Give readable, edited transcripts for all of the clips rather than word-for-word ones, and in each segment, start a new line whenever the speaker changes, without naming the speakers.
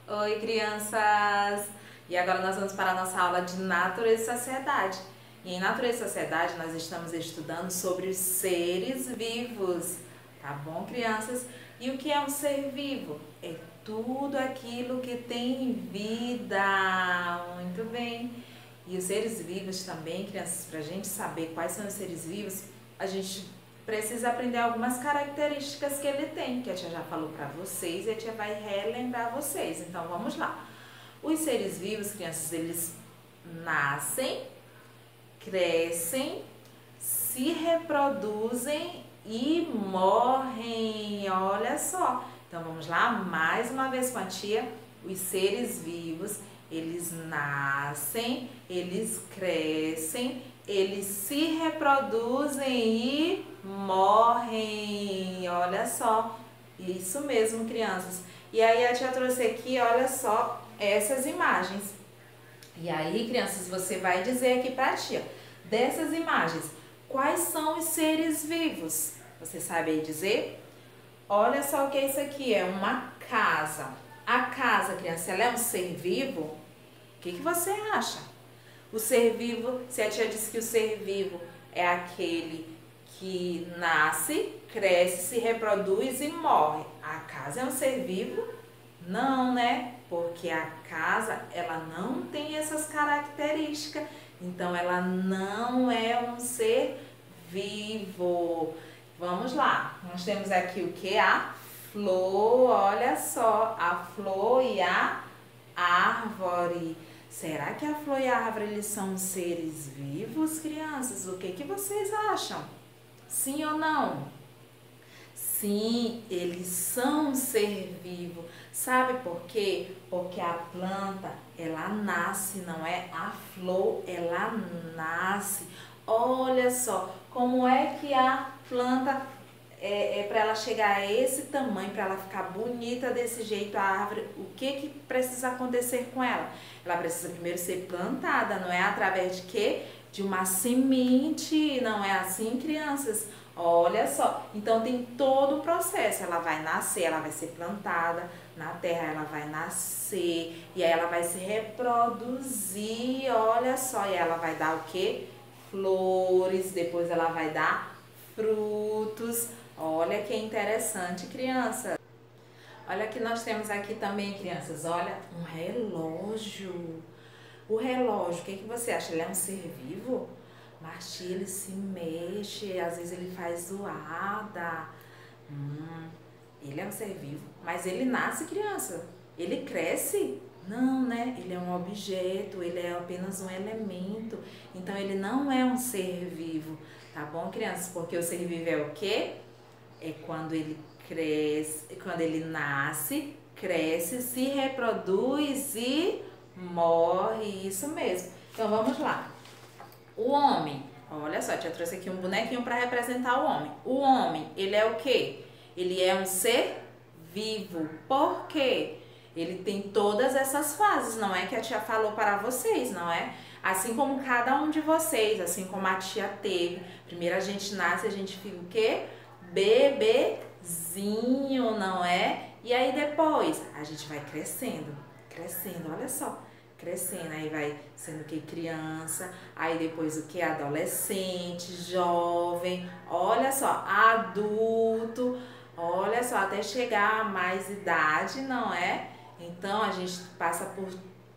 Oi, crianças! E agora nós vamos para a nossa aula de Natureza e Sociedade. E em Natureza e Sociedade nós estamos estudando sobre os seres vivos, tá bom, crianças? E o que é um ser vivo? É tudo aquilo que tem vida. Muito bem. E os seres vivos também, crianças, para a gente saber quais são os seres vivos, a gente precisa aprender algumas características que ele tem, que a tia já falou para vocês e a tia vai relembrar vocês. Então vamos lá. Os seres vivos, crianças, eles nascem, crescem, se reproduzem e morrem. Olha só. Então vamos lá, mais uma vez com a tia. Os seres vivos, eles nascem, eles crescem, eles se reproduzem e morrem. Olha só. Isso mesmo, crianças. E aí a tia trouxe aqui, olha só, essas imagens. E aí, crianças, você vai dizer aqui pra tia, dessas imagens, quais são os seres vivos? Você sabe aí dizer? Olha só o que é isso aqui, é uma casa. A casa, criança, ela é um ser vivo? O que você acha? O ser vivo, se a tia disse que o ser vivo é aquele que nasce, cresce, se reproduz e morre. A casa é um ser vivo? Não, né? Porque a casa, ela não tem essas características. Então, ela não é um ser vivo. Vamos lá. Nós temos aqui o que? A flor. Olha só, a flor e a árvore. Será que a flor e a árvore eles são seres vivos, crianças? O que vocês acham? Sim ou não? Sim, eles são um ser vivo. Sabe por quê? Porque a planta, ela nasce, não é? A flor, ela nasce. Olha só, como é que a planta para ela chegar a esse tamanho, para ela ficar bonita desse jeito, a árvore, o que precisa acontecer com ela? Ela precisa primeiro ser plantada, não é? Através de quê? De uma semente, não é assim, crianças? Olha só, então tem todo o processo, ela vai nascer, ela vai ser plantada na terra, ela vai nascer, e aí ela vai se reproduzir, olha só, e ela vai dar o quê? Flores, depois ela vai dar frutos. Olha que interessante, criança. Olha que nós temos aqui também, crianças, olha, um relógio. O relógio, o que você acha? Ele é um ser vivo? Mas ele se mexe, às vezes ele faz zoada. Ele é um ser vivo, mas ele nasce criança. Ele cresce? Não, né? Ele é um objeto, ele é apenas um elemento. Então ele não é um ser vivo, tá bom, crianças? Porque o ser vivo é o quê? É quando ele cresce, quando ele nasce, cresce, se reproduz e morre. Isso mesmo. Então vamos lá. O homem, olha só, eu trouxe aqui um bonequinho para representar o homem. O homem, ele é o quê? Ele é um ser vivo. Por quê? Ele tem todas essas fases, não é que a tia falou para vocês, não é? Assim como cada um de vocês, assim como a tia teve. Primeiro a gente nasce, a gente fica o quê? Bebezinho, não é? E aí depois a gente vai crescendo, crescendo, olha só. Crescendo, aí vai sendo o que? Criança, aí depois o que? Adolescente, jovem, olha só, adulto, olha só, até chegar a mais idade, não é? Então a gente passa por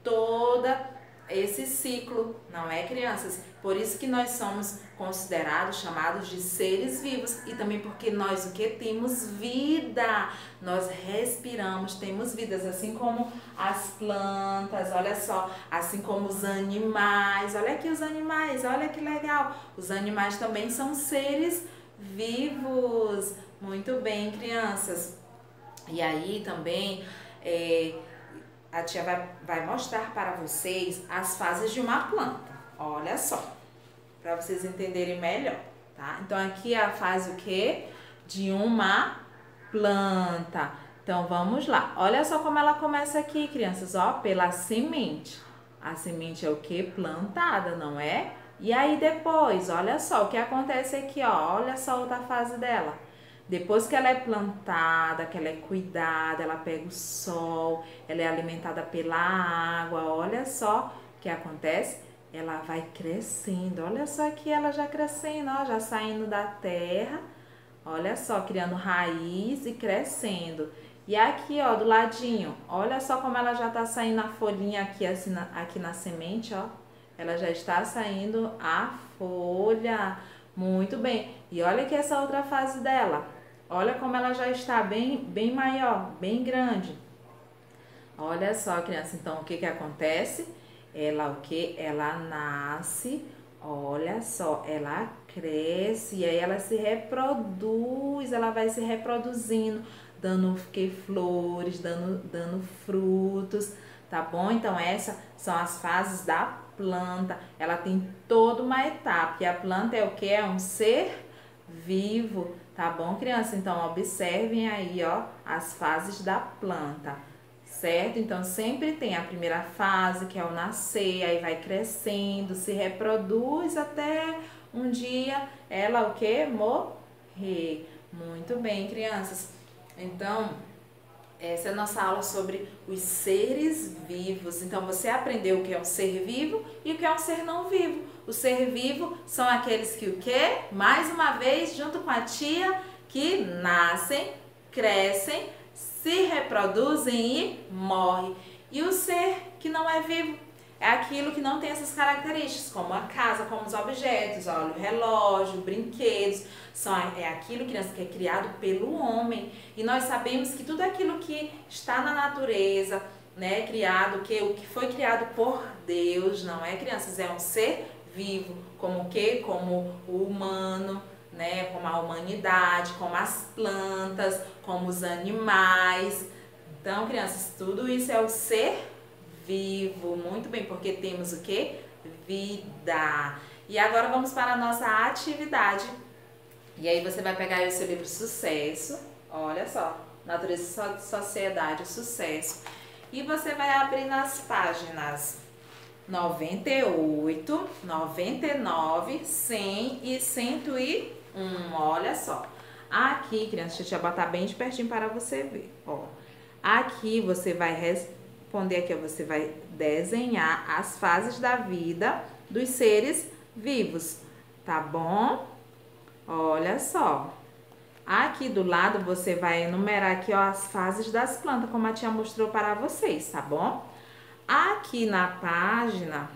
toda esse ciclo, não é, crianças? Por isso que nós somos considerados, chamados de seres vivos, e também porque nós o que? Temos vida, nós respiramos, temos vidas, assim como as plantas, olha só, assim como os animais, olha aqui os animais, olha que legal, os animais também são seres vivos. Muito bem, crianças. E aí também a tia vai mostrar para vocês as fases de uma planta. Olha só, para vocês entenderem melhor, tá? Então aqui é a fase o quê? De uma planta. Então vamos lá. Olha só como ela começa aqui, crianças, ó, pela semente. A semente é o quê? Plantada, não é? E aí depois, olha só o que acontece aqui, ó. Olha só outra fase dela. Depois que ela é plantada, que ela é cuidada, ela pega o sol, ela é alimentada pela água, olha só o que acontece. Ela vai crescendo, olha só aqui ela já crescendo, ó, já saindo da terra, olha só, criando raiz e crescendo. E aqui, ó, do ladinho, olha só como ela já tá saindo a folhinha aqui, assim, aqui na semente, ó. Ela já está saindo a folha. Muito bem. E olha aqui essa outra fase dela. Olha como ela já está bem maior, bem grande. Olha só, criança, então o que que acontece? Ela o que? Ela nasce, olha só, ela cresce e aí ela se reproduz, ela vai se reproduzindo, dando que flores, dando frutos, tá bom? Então essas são as fases da planta. Ela tem toda uma etapa, e a planta é o que? É um ser vivo, tá bom, criança? Então observem aí, ó, as fases da planta. Certo? Então, sempre tem a primeira fase, que é o nascer, aí vai crescendo, se reproduz até um dia ela o que? Morrer. Muito bem, crianças. Então, essa é a nossa aula sobre os seres vivos. Então, você aprendeu o que é um ser vivo e o que é um ser não vivo. O ser vivo são aqueles que o quê? Mais uma vez, junto com a tia, que nascem, crescem, se reproduzem e morrem. E o ser que não é vivo é aquilo que não tem essas características, como a casa, como os objetos, olha, o relógio, brinquedos, é aquilo, criança, que é criado pelo homem. E nós sabemos que tudo aquilo que está na natureza, né, criado, o que foi criado por Deus, não é, crianças? É um ser vivo, como o quê? Como o humano, né, como a humanidade, como as plantas, como os animais. Então, crianças, tudo isso é o ser vivo. Muito bem, porque temos o que? Vida. E agora vamos para a nossa atividade. E aí você vai pegar aí o seu livro Sucesso. Olha só, Natureza, Sociedade, o Sucesso. E você vai abrir nas páginas 98, 99, 100 e 101. Olha só. Aqui, criança, deixa eu botar bem de pertinho para você ver. Ó, aqui você vai responder, aqui você vai desenhar as fases da vida dos seres vivos, tá bom? Olha só. Aqui do lado você vai enumerar aqui, ó, as fases das plantas, como a tia mostrou para vocês, tá bom? Aqui na página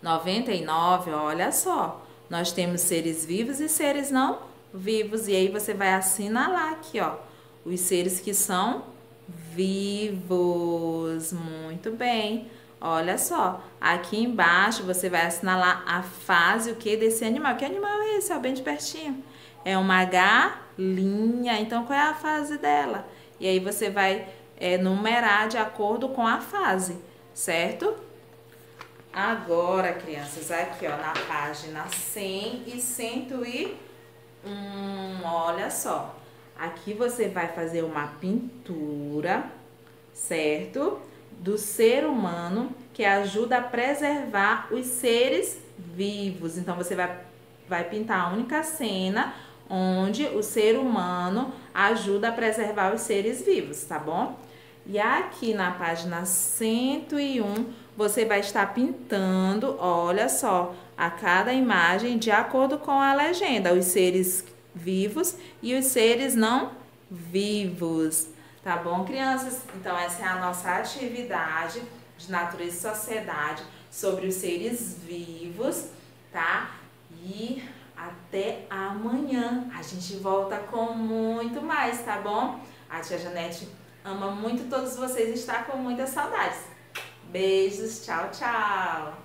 99, olha só, nós temos seres vivos e seres não vivos. E aí você vai assinalar aqui, ó, os seres que são vivos. Muito bem. Olha só, aqui embaixo você vai assinalar a fase o que desse animal. Que animal é esse? Ó, bem de pertinho. É uma galinha. Então, qual é a fase dela? E aí você vai numerar de acordo com a fase, certo? Agora, crianças, aqui, ó, na página 100 e 101, olha só. Aqui você vai fazer uma pintura, certo? Do ser humano, que ajuda a preservar os seres vivos. Então, você vai pintar a única cena onde o ser humano ajuda a preservar os seres vivos, tá bom? E aqui na página 101, você vai estar pintando, olha só, a cada imagem de acordo com a legenda, os seres vivos e os seres não vivos. Tá bom, crianças? Então, essa é a nossa atividade de Natureza e Sociedade sobre os seres vivos, tá? E até amanhã. A gente volta com muito mais, tá bom? A tia Janete ama muito todos vocês e está com muitas saudades. Beijos, tchau, tchau!